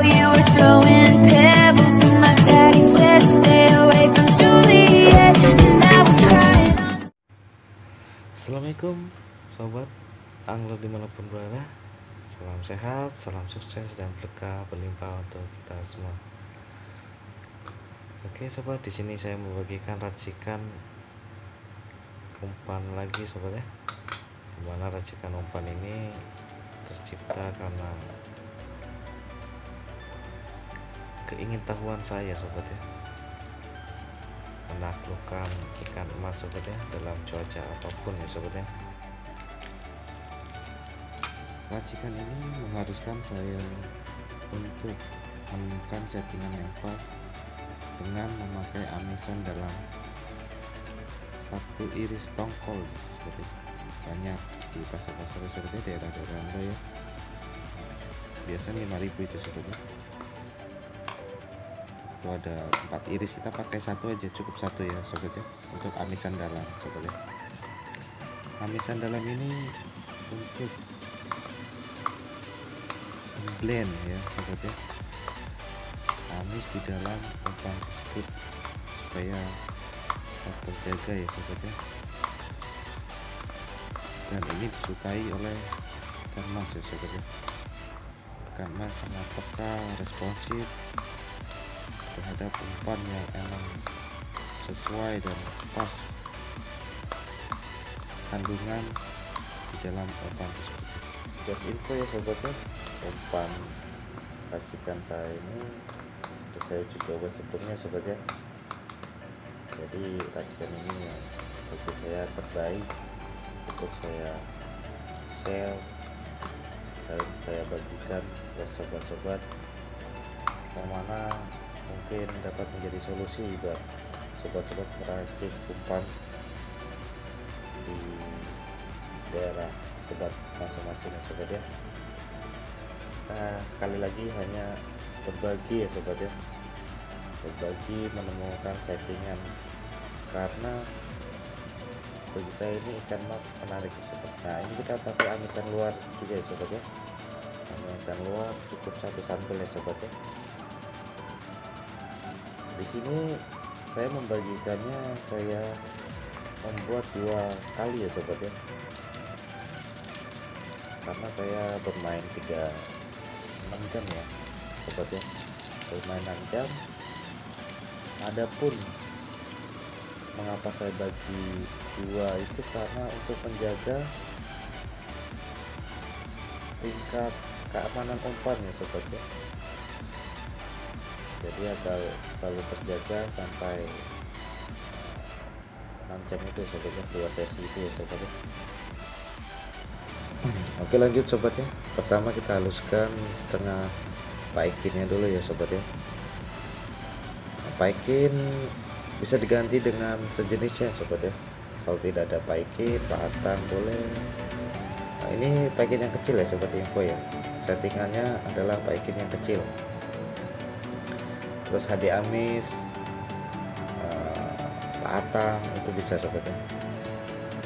you were throwing pebbles, and my daddy said stay away from Juliet, and I was crying on. Assalamualaikum sobat angler dimanapun berada. Salam sehat, salam sukses dan berkah berlimpah untuk kita semua. Oke sobat, di sini saya membagikan racikan umpan lagi sobat ya. Dimana racikan umpan ini tercipta karena keingintahuan saya sobat ya, menaklukkan ikan emas sobat ya, dalam cuaca apapun ya sobat ya. Racikan ini mengharuskan saya untuk menemukan settingan yang pas dengan memakai amisan dalam satu iris tongkol seperti itu. Banyak di pasar-pasar seperti daerah-daerah Anda ya, biasanya 5.000 itu sebetulnya. Itu ada 4 iris, kita pakai satu aja, cukup satu ya sobat ya, untuk amisan dalam sobat ya. Amisan dalam ini untuk blend ya sobat ya, amis di dalam umpan tersebut supaya terjaga ya sobat ya. Dan ini disukai oleh ikan mas ya sobat ya. Ikan mas sangat peka, responsif terhadap umpan yang emang sesuai dan pas kandungan di dalam umpan tersebut. Just info ya sobat ya, umpan racikan saya ini sudah saya uji coba sebelumnya sobat ya. Jadi racikan ini yang bagi saya terbaik untuk saya share, saya bagikan buat sobat-sobat yang mana mungkin dapat menjadi solusi buat sobat-sobat meracik umpan di daerah sobat masing-masing ya sobat ya. Saya sekali lagi hanya berbagi ya sobat ya, berbagi menemukan settingan, karena bagi saya ini ikan mas menarik ya sobat. Nah ini kita pakai amisan luar juga ya sobat ya, amisan luar cukup satu sampel ya sobat ya. Di sini saya membagikannya, saya membuat 2 kali ya sobat ya, karena saya bermain 6 jam ya sobat ya, bermain 6 jam. Adapun mengapa saya bagi 2 itu karena untuk menjaga tingkat keamanan umpan ya sobat ya, jadi agar selalu terjaga sampai 6 jam itu sobat ya, 2 sesi itu ya sobat ya. Oke lanjut sobat ya, pertama kita haluskan setengah paikinnya dulu ya sobat ya. Paikin bisa diganti dengan sejenisnya sobat ya, kalau tidak ada paikin patang boleh. Nah ini paikin yang kecil ya sobat info ya, settingannya adalah paikin yang kecil, terus HD amis, patang itu bisa sobat ya.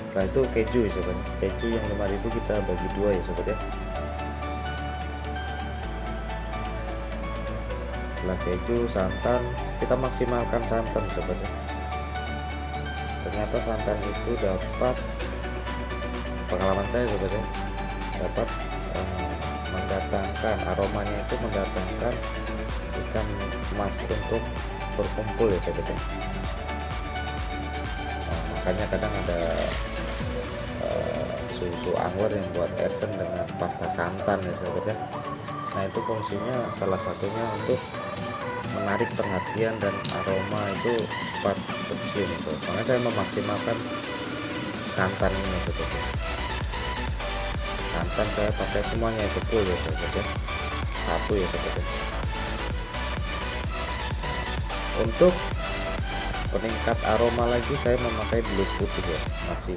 Setelah itu keju ya sobat, keju yang 5.000 kita bagi 2 ya sobat ya. Setelah keju, santan, kita maksimalkan santan sobat ya. Ternyata santan itu dapat, pengalaman saya sobat ya, dapat mendatangkan aromanya, itu mendatangkan ikan emas untuk berkumpul ya sobat ya. Nah, makanya kadang ada susu angler yang buat esen dengan pasta santan ya sobat ya. Nah itu fungsinya salah satunya untuk menarik perhatian dan aroma itu cepat tercium gitu. Makanya saya memaksimalkan santan ini sobat ya. Santan saya pakai semuanya itu full ya sobat ya, 1 ya sobat ya. Untuk peningkat aroma lagi saya memakai belut putih ya, masih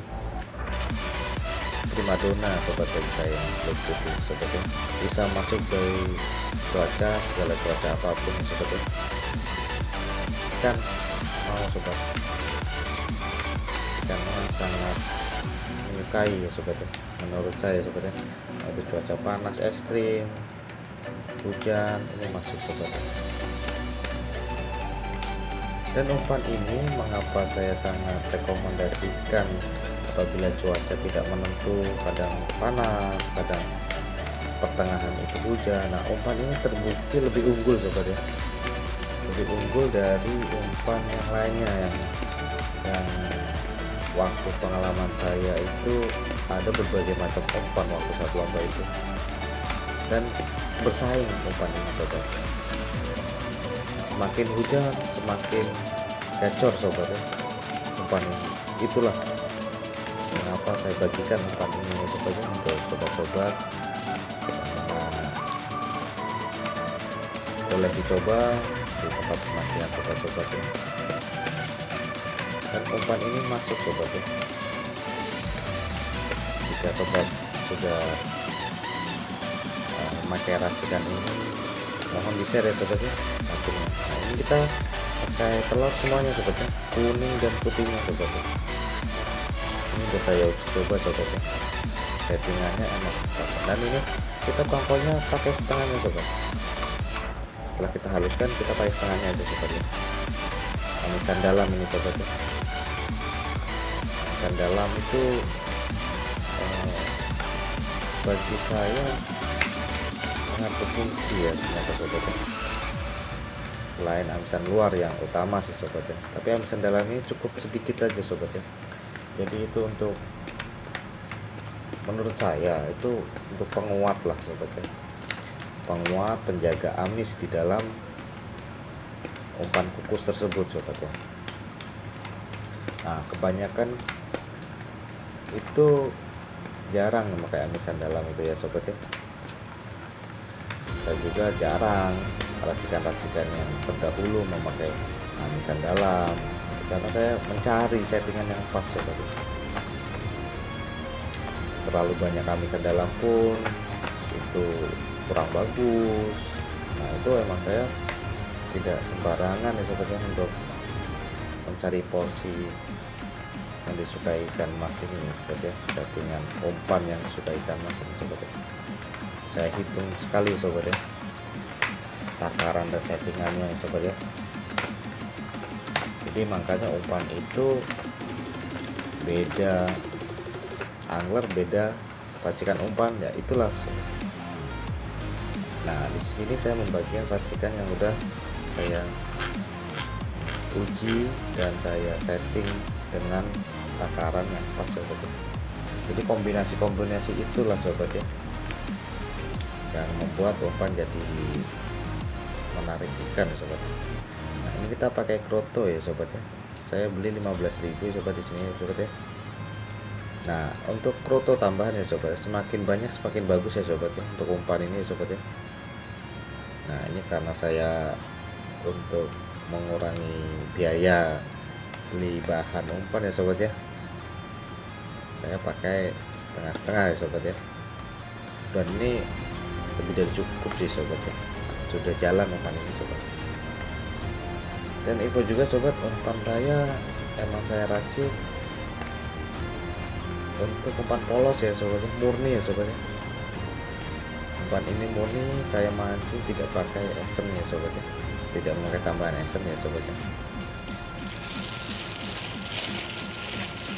primadona sobat bagi saya belut putih sobat ya. Bisa masuk dari cuaca, segala cuaca apapun sobat ya. Ikan mau sobat, ikan mau sangat menyukai ya sobat ya, menurut saya sobat ya. Itu cuaca panas ekstrim, hujan ini masuk sobat. Dan umpan ini mengapa saya sangat rekomendasikan apabila cuaca tidak menentu, kadang panas, kadang pertengahan itu hujan. Nah, umpan ini terbukti lebih unggul sobat ya, lebih unggul dari umpan yang lainnya yang waktu pengalaman saya itu ada berbagai macam umpan waktu saat lomba itu, dan bersaing umpan ini sobat. Semakin hujan semakin gacor sobat ya umpan ini. Itulah mengapa saya bagikan umpan ini sobat ya, untuk sobat-sobat. Boleh dicoba di tempat pemakaian sobat-sobat ya. Dan umpan ini masuk sobat ya. Jika sobat sudah memakai racikan ini, mohon di share ya sobat ya hasilnya. Nah, ini kita pakai telur semuanya sobat ya, kuning dan putihnya sobat ya. Ini udah saya uji coba sobat ya, settingannya enak sobat. Dan ini kita tongkolnya pakai setengahnya sobat. Setelah kita haluskan kita pakai setengahnya aja sobat ya. Amisan dalam ini sobat ya. Amisan dalam itu bagi saya sangat berfungsi ya ternyata sobat ya. Selain amisan luar yang utama sih sobat ya, tapi amisan dalam ini cukup sedikit aja sobat ya. Jadi itu untuk, menurut saya itu untuk penguat lah sobat ya, penguat, penjaga amis di dalam umpan kukus tersebut sobat ya. Nah, kebanyakan itu jarang memakai amisan dalam itu ya sobat ya. Saya juga jarang racikan-racikan yang terdahulu memakai amisan dalam, karena saya mencari settingan yang pas sobat ya. Terlalu banyak amisan dalam pun itu kurang bagus. Nah, itu emang saya tidak sembarangan ya sobat ya untuk mencari porsi yang disukai ikan mas ini ya sobat ya, settingan umpan yang disukai ikan mas ini sobat ya. Saya hitung sekali sobat ya, takaran dan settingannya ya sobat ya. Jadi makanya umpan itu beda angler, beda racikan umpan ya, itulah sobat. Nah, di sini saya membagikan racikan yang udah saya uji dan saya setting dengan takaran yang pas sobat ya. Jadi kombinasi itulah sobat ya yang membuat umpan jadi menarik ikan ya sobat. Nah, ini kita pakai kroto ya sobat ya. Saya beli 15.000 sobat di sini ya sobat ya. Nah, untuk kroto tambahan ya sobat, semakin banyak semakin bagus ya sobat ya untuk umpan ini ya sobat ya. Nah, ini karena saya untuk mengurangi biaya beli bahan umpan ya sobat ya, saya pakai setengah-setengah ya sobat ya. Dan ini lebih dari cukup sih sobat ya, sudah jalan umpan ini sobat. Dan info juga sobat, umpan saya emang saya racik untuk umpan polos ya sobat ya, murni ya sobat ya. Umpan ini murni saya mancing tidak pakai esem ya sobat ya, tidak memakai tambahan esem ya sobat ya.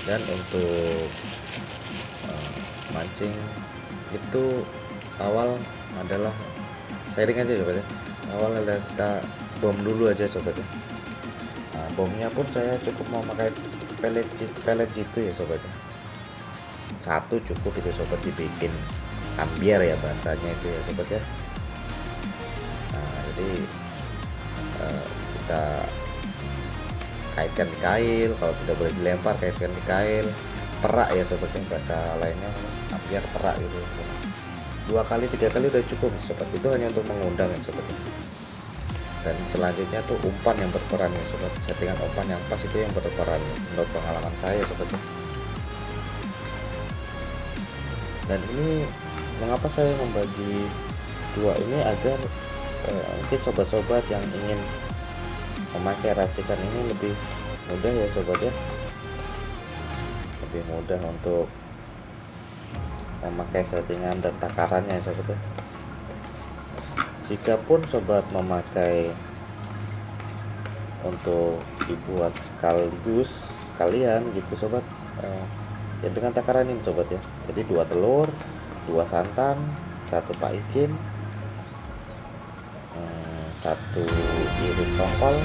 Dan untuk mancing itu awal adalah sharing aja sobat ya. Awal adalah kita bom dulu aja sobat ya. Nah, bomnya pun saya cukup memakai pellet jitu ya sobat ya. Satu cukup itu sobat, dibikin ambiar ya bahasanya itu ya sobat ya. Nah, jadi kita kaitkan di kail, kalau tidak boleh dilempar kaitkan di kail, perak ya sobat ya, bahasa lainnya ambiar perak gitu. 2 kali 3 kali udah cukup sobat, itu hanya untuk mengundang ya sobat ya. Dan selanjutnya tuh umpan yang berperan ya sobat, settingan umpan yang pas itu yang berperan menurut pengalaman saya sobat ya. Dan ini mengapa saya membagi dua ini, agar mungkin sobat-sobat yang ingin memakai racikan ini lebih mudah ya sobat ya, lebih mudah untuk memakai settingan dan takarannya sobat ya. Jika pun sobat memakai untuk dibuat sekalian gitu sobat, ya dengan takaran ini sobat ya. Jadi 2 telur, 2 santan, 1 paikin, 1 iris tongkol,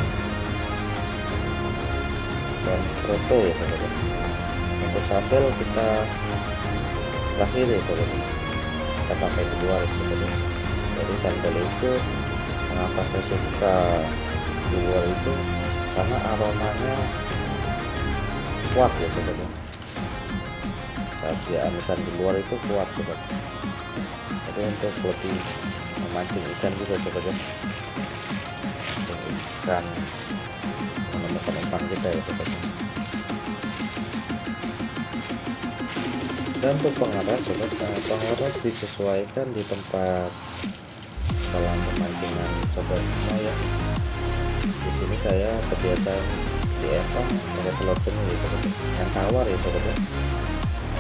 dan kroto ya sobat ya. Untuk sambal kita terakhir ya sobat, kita pakai di luar ya sobat ya. Jadi sambal itu mengapa saya suka di luar itu karena aromanya kuat ya sobat ya. Saat dia amisan di luar itu kuat sobat. Jadi untuk lebih memancing ikan juga sobat ya, untuk ikan menemukan umpan kita ya sobat. Dan untuk pengeras sobat, pengeras disesuaikan di tempat kolam pemancingan sobat semua ya. Di sini saya kebiasaan di empang pakai telur penyu ya sobat, yang tawar ya sobat ya,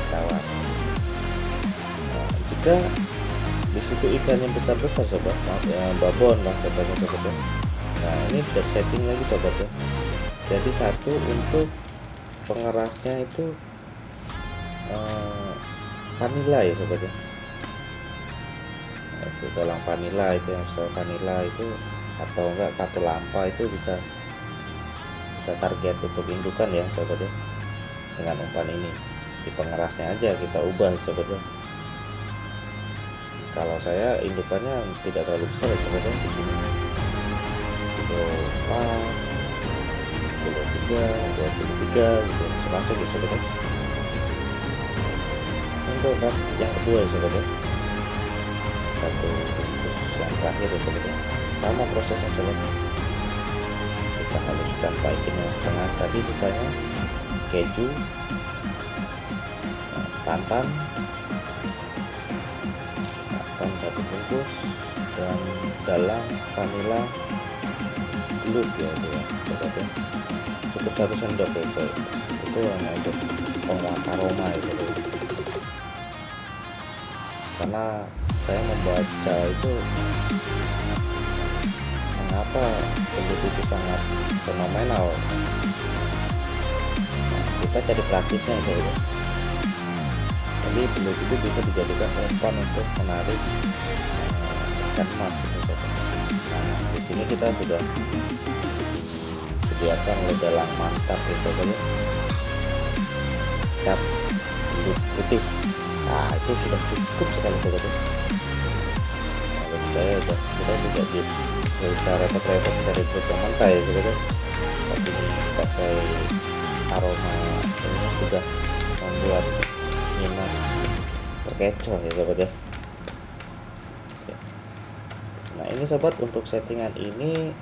tawar. Jika di situ ikan yang besar sobat, maaf ya, babon lah sobatnya sobat ya. Nah ini bisa setting lagi sobat ya. Jadi satu untuk pengerasnya itu vanila ya sobat ya. Nah, itu dalam vanila itu yang store vanila itu, atau enggak katulampa itu bisa target untuk indukan ya sobat ya. Dengan umpan ini di pengerasnya aja kita ubah sobat ya. Kalau saya indukannya tidak terlalu besar ya sobat ya, di sini kilo 4, kilo 3, 2 kilo 3 gitu masuk ya sobat ya. Untuk yang kedua ya sobat ya, 1 bungkus yang terakhir ya sobat ya, sama prosesnya sobat. Kita haluskan paikinnya setengah tadi, sisanya keju, santan 1 bungkus, dan dalam vanila belut ya sobat ya, cukup 1 sendok ya sobat. Itu hanya untuk penguat aroma ya sobat. Karena saya membaca itu mengapa belut itu sangat fenomenal. Nah, kita cari praktisnya sobat ya. Jadi belut itu bisa dijadikan umpan untuk menarik ikan mas gitu sobat. Nah di sini kita sudah disediakan oleh dalang mantap ya sobat ya, cap belut putih. Nah itu sudah cukup sekali sobat ya. Nah, bagi saya kita tidak bisa repot-repot cari belut yang mentah ya sobat ya. Tapi pakai aroma ini sudah membuat minus terkecoh ya sobat ya. Nah ini sobat, untuk settingan ini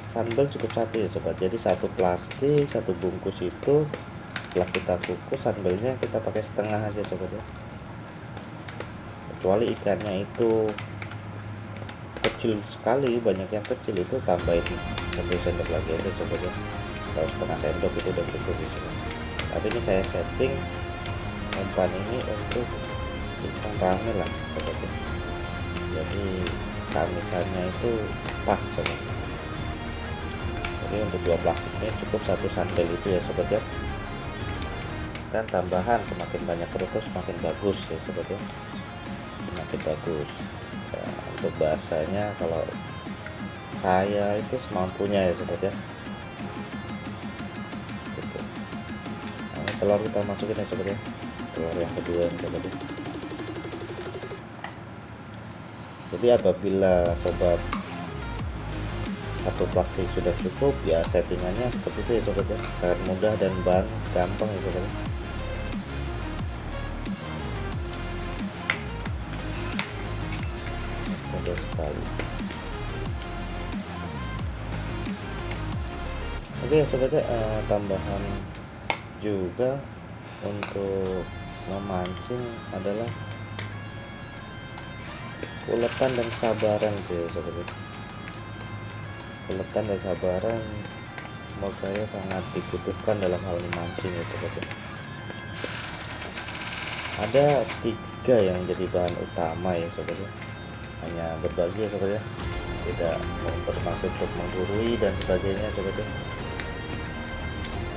sambal cukup 1 ya sobat. Jadi 1 plastik 1 bungkus itu setelah kita kukus, sambalnya kita pakai setengah aja sobat ya. Kecuali ikannya itu kecil sekali, banyak yang kecil, itu tambahin 1 sendok lagi aja sobat ya, atau setengah sendok itu udah cukup ya sobat. Tapi ini saya setting umpan ini untuk ikan rame lah sobat ya. Jadi kamisannya itu pas sobat. Jadi untuk 2 plastik ini cukup 1 sandal itu ya sobat ya. Dan tambahan semakin banyak kerutus semakin bagus ya sobat ya, semakin bagus. Nah, untuk bahasanya kalau saya itu semampunya ya sobat ya. Gitu. Nah, telur kita masukin ya sobat ya, telur yang kedua ini sobat ya. Jadi apabila sobat 1 plastik sudah cukup ya, settingannya seperti itu ya sobat ya, sangat mudah dan bahan gampang ya sobat ya. Mudah sekali. Oke sobat ya, tambahan juga untuk memancing adalah uletan dan kesabaran ya sobat ya. Uletan dan kesabaran menurut saya sangat dibutuhkan dalam hal memancing ya sobat ya. Ada 3 yang jadi bahan utama ya sobat ya. hanya berbagi ya sobat ya, tidak bermaksud untuk menggurui dan sebagainya sobat ya.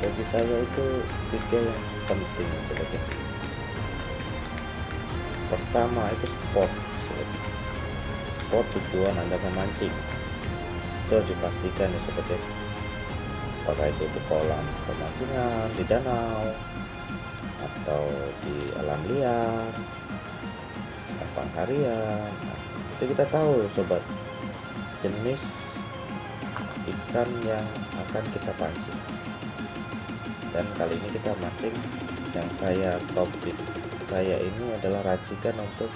Bagi saya itu 3 yang penting sobat ya. Pertama itu spot sobat. Spot tujuan Anda memancing itu harus dipastikan ya sobat ya, apakah itu di kolam pemancingan, di danau, atau di alam liar, sampang harian. Itu kita tahu sobat jenis ikan yang akan kita pancing. Dan kali ini kita mancing, yang topik saya ini adalah racikan untuk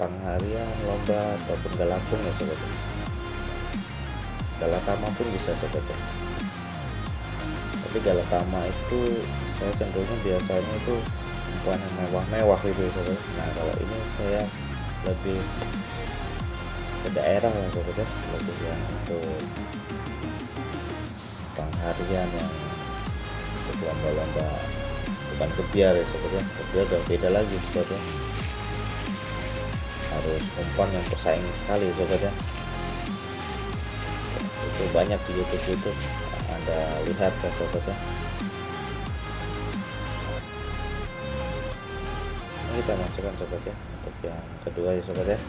pangharian, lomba ataupun galapung ya sobat. Galatama pun bisa sobat ya. Tapi galatama itu saya cenderungnya biasanya itu umpan yang mewah-mewah gitu ya sobat. Nah kalau ini saya lebih ke daerah lah sobat ya, lebih yang untuk pangharian, yang untuk lomba-lomba bukan kebiar ya sobat ya. Kebiar udah beda lagi sobat ya, harus umpan yang bersaing sekali sobat ya. Itu banyak di YouTube itu Anda lihat ya sobat ya. Ini kita masukkan sobat ya untuk yang kedua ya sobat ya.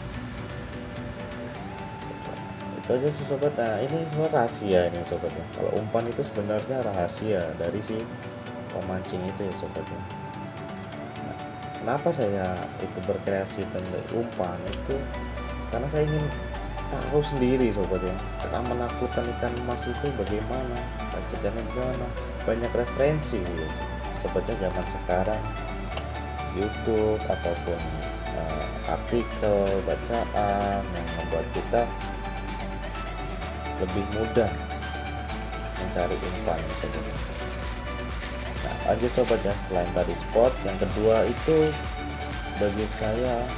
Itu aja sih sobat. Nah ini semua rahasia ini sobat ya. Kalau umpan itu sebenarnya rahasia dari si pemancing itu ya sobat ya. Nah, kenapa saya itu berkreasi tentang umpan itu, karena saya ingin tahu sendiri sobat ya, cara menaklukkan ikan emas itu bagaimana, racikannya bagaimana. Banyak referensi gitu sobatnya zaman sekarang, YouTube ataupun artikel bacaan yang membuat kita lebih mudah mencari umpan sobat. Nah lanjut sobat ya, selain tadi spot, yang kedua itu bagi saya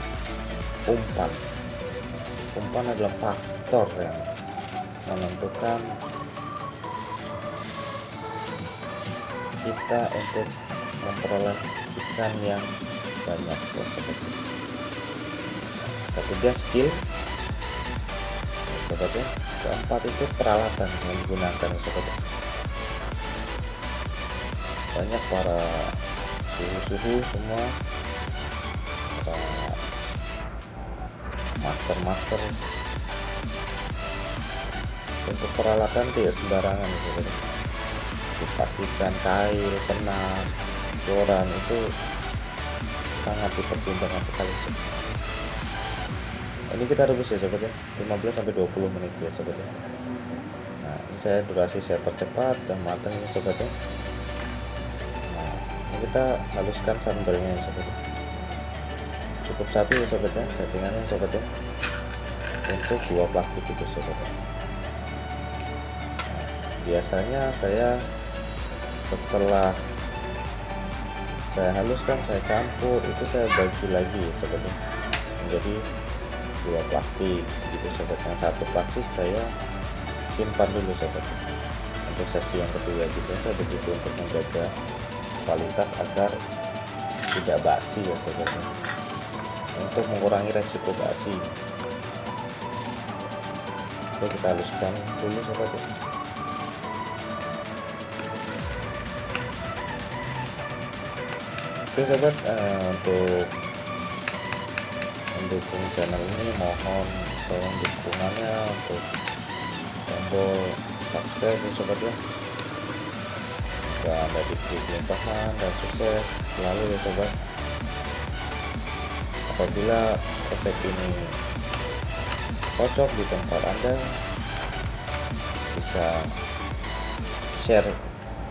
umpan adalah faktor yang menentukan kita untuk memperoleh ikan yang banyak ya sobat. Ketiga skill sobat ya. Keempat itu peralatan yang digunakan ya sobat. Banyak para suhu semua, para master untuk peralatan tidak sembarangan ya sobat. Dipastikan kail, senar, joran itu sangat dipertimbangkan sekali sobat. Ini kita rebus ya sobat ya, 15-20 menit ya sobat ya. Nah ini durasi saya percepat dan matang ya sobat ya. Nah ini kita haluskan sambalnya ya sobat ya. Cukup satu ya sobat ya settingannya sobat ya, untuk 2 plastik itu sobat ya. Nah, biasanya saya setelah saya haluskan, saya campur, itu saya bagi lagi ya sobat ya, menjadi 2 plastik gitu sobat. Yang 1 plastik saya simpan dulu sobat untuk sesi yang kedua. Biasanya saya begitu untuk menjaga kualitas agar tidak basi ya sobat ya, untuk mengurangi resiko basi. Oke kita haluskan dulu sobat ya. Oke sobat, untuk mendukung channel ini mohon tolong dukungannya untuk tombol subscribe ya sobat ya. Dan dari limpahan dan sukses selalu ya sobat. Apabila resep ini cocok di tempat Anda, bisa share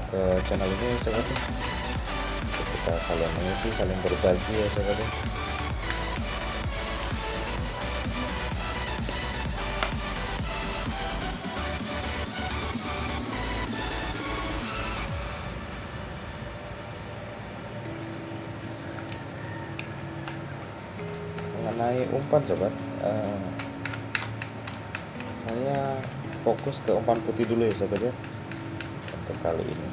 ke channel ini ya sobat ya. Kita saling mengisi, saling berbagi ya sobat ya. Mengenai umpan sobat, saya fokus ke umpan putih dulu ya sobat ya untuk kali ini.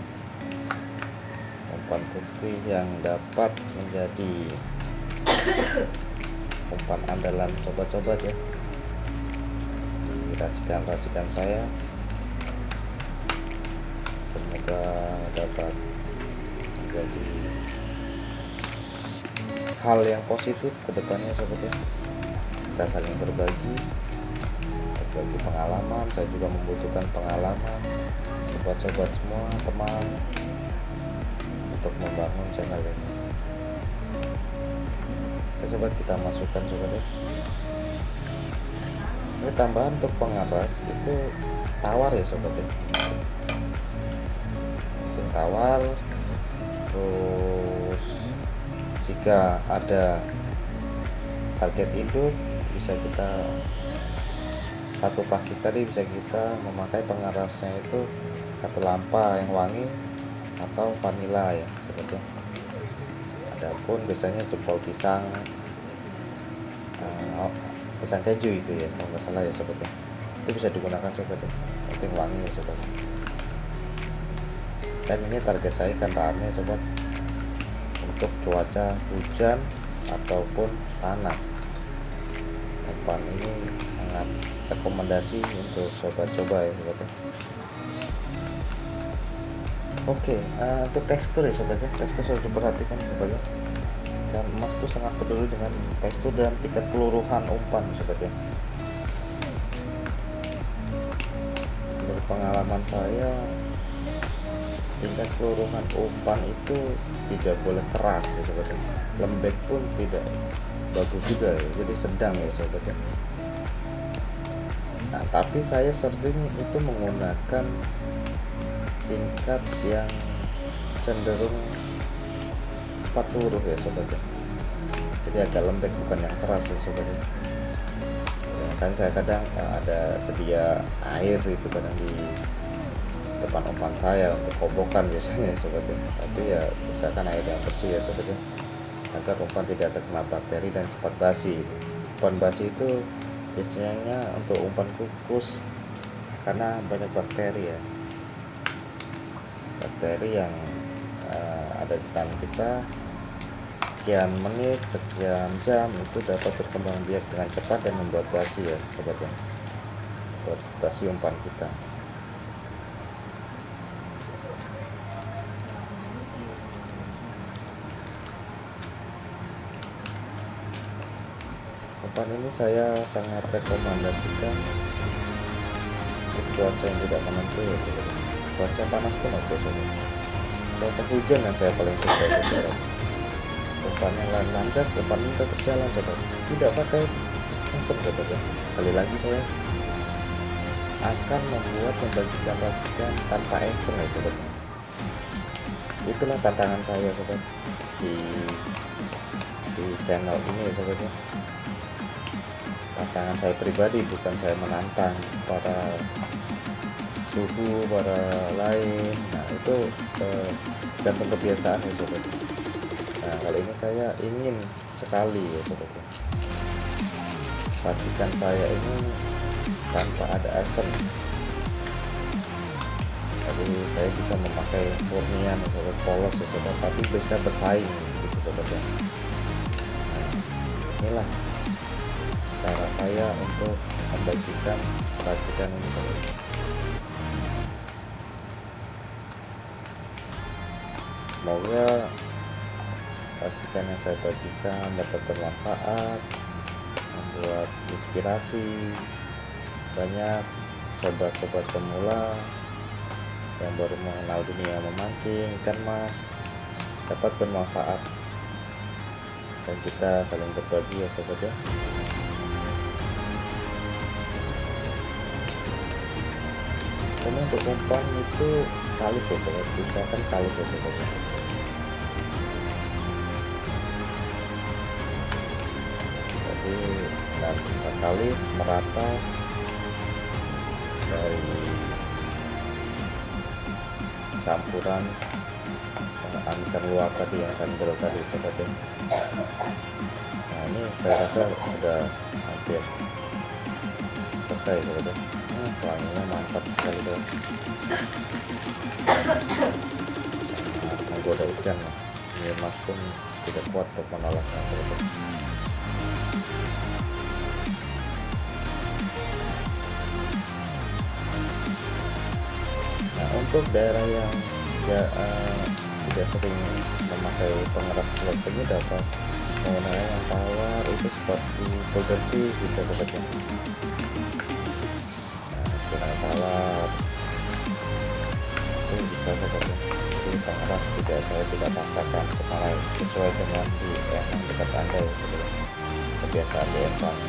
Umpan putih yang dapat menjadi umpan andalan sobat-sobat ya, racikan saya. Semoga dapat menjadi hal yang positif ke depannya sobat ya. Kita saling berbagi pengalaman. Saya juga membutuhkan pengalaman sobat-sobat semua, teman, untuk membangun channel ini. Oke sobat, kita masukkan sobat ya. Ini tambahan untuk pengeras itu tawar ya sobat ya, penting tawar. Terus jika ada target induk, bisa kita satu plastik tadi bisa kita memakai pengerasnya itu katulampa yang wangi atau vanila ya sobat ya. Adapun biasanya jempol pisang, pisang keju itu ya kalau nggak salah ya sobat ya, itu bisa digunakan sobat ya, penting wangi ya sobat. Dan ini target saya kan rame sobat, untuk cuaca hujan ataupun panas. Umpan ini sangat rekomendasi untuk sobat coba ya sobat ya. Oke, untuk tekstur ya sobat ya, tekstur harus diperhatikan sobat ya. Dan emas itu sangat peduli dengan tekstur dan tingkat keluruhan umpan sobat ya. Menurut pengalaman saya, tingkat keluruhan umpan itu tidak boleh keras ya sobat ya. Lembek pun tidak bagus juga ya, jadi sedang ya sobat ya. Nah, tapi saya sering itu menggunakan tingkat yang cenderung 4 huruf ya sobat ya, jadi agak lembek bukan yang keras ya sobat ya. Kan saya kadang ada sedia air itu kadang di depan umpan saya untuk kobokan biasanya sobat ya, tapi ya usahakan air yang bersih ya sobat ya, agar umpan tidak terkena bakteri dan cepat basi. Umpan basi itu biasanya untuk umpan kukus karena banyak bakteri ya, bakteri yang ada di tangan kita sekian menit, sekian jam itu dapat berkembang biak dengan cepat dan membuat basi ya sobat ya, buat basi umpan kita. Umpan ini saya sangat rekomendasikan untuk cuaca yang tidak menentu ya sobat. Cuaca panas pun oke sobat, cuaca hujan yang saya paling suka sobat. Umpan yang landai, umpan ini tetap jalan sobat, tidak pakai asap sobat ya. Kali lagi saya akan membuat membagikan racikan tanpa eseng ya sobat. Itulah tantangan saya sobat di channel ini ya sobat ya. Tantangan saya pribadi, bukan saya menantang para suhu, para lain. Nah itu gantung kebiasaan ya sobat. Nah kali ini saya ingin sekali ya sobat ya, racikan saya ini tanpa ada aksen, jadi saya bisa memakai murnian ya sobat, polos ya sobat, tapi bisa bersaing gitu sobat ya. Nah, inilah cara saya untuk membagikan racikan ini sobat. Semoga racikan yang saya bagikan dapat bermanfaat, membuat inspirasi banyak sobat-sobat pemula yang baru mengenal dunia memancing ikan mas, dapat bermanfaat dan kita saling berbagi ya sobat ya. Dan untuk umpan itu kalis ya sobat, usahakan kalis ya sobat ya. Jadi kalis merata dari campuran amisan luar tadi yang sandal tadi sobat ya. Nah ini saya rasa sudah hampir selesai sobat ya. Wanginya mantap sekali tuh, sangat menggoda ikan lah. Ini mas pun tidak kuat untuk menolaknya sobat. untuk daerah yang tidak sering memakai pengeras telur penyu dapat menggunakan yang tawar itu seperti golden fish bisa seperti dengan tawar itu bisa seperti di pengeras tidak paksakan kepala sesuai dengan di emang dekat anda ya sebenarnya kebiasaan di emang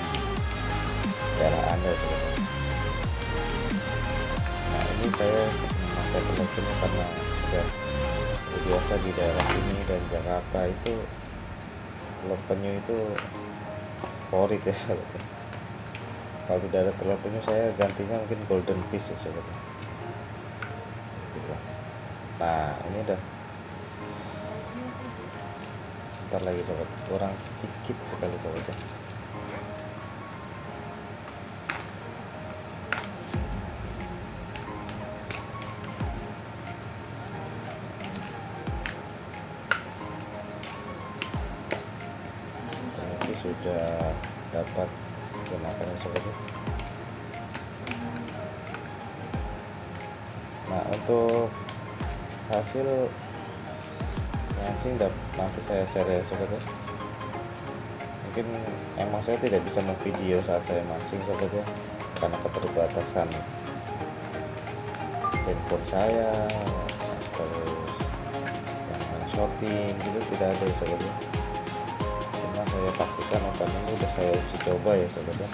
daerah anda sebenarnya. Nah ini saya memakai telur penyu karena sudah biasa di daerah sini dan Jakarta itu telur penyu itu favorit ya sahabat. Kalau tidak ada telur penyu saya gantinya mungkin golden fish ya sahabat gitu. Nah ini udah ntar lagi sahabat, kurang sedikit sekali sahabat ya. Ini sudah dapat gunakannya sahabat ya. Nah untuk hasil mancing nanti saya share ya sobat ya. Mungkin emang saya tidak bisa memvideo saat saya mancing sobat ya karena keterbatasan handphone saya, terus yang shooting gitu tidak ada ya sobat ya. Cuma saya pastikan umpan ini udah saya uji coba ya sobat ya.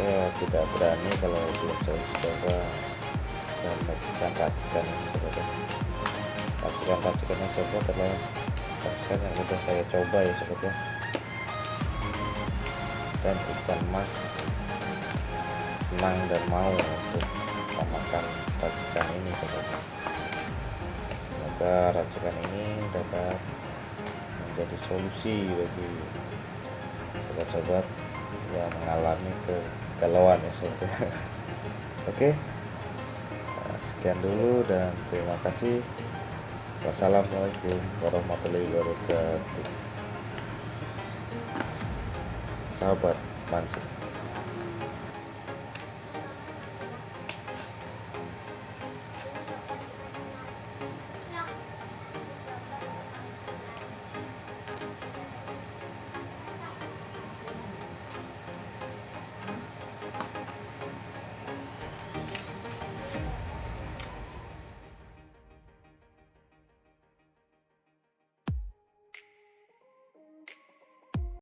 Saya tidak berani kalau belum saya uji coba saya melakukan racikan sobat ya. Racikan-racikannya sobat adalah racikan yang udah saya coba ya sobat ya, dan ikan mas senang dan mau untuk memakan racikan ini sobat. Semoga racikan ini dapat menjadi solusi bagi sobat-sobat yang mengalami kegalauan ya sobat. Oke, sekian dulu dan terima kasih. Wassalamualaikum warahmatullahi wabarakatuh. Sahabat mancing.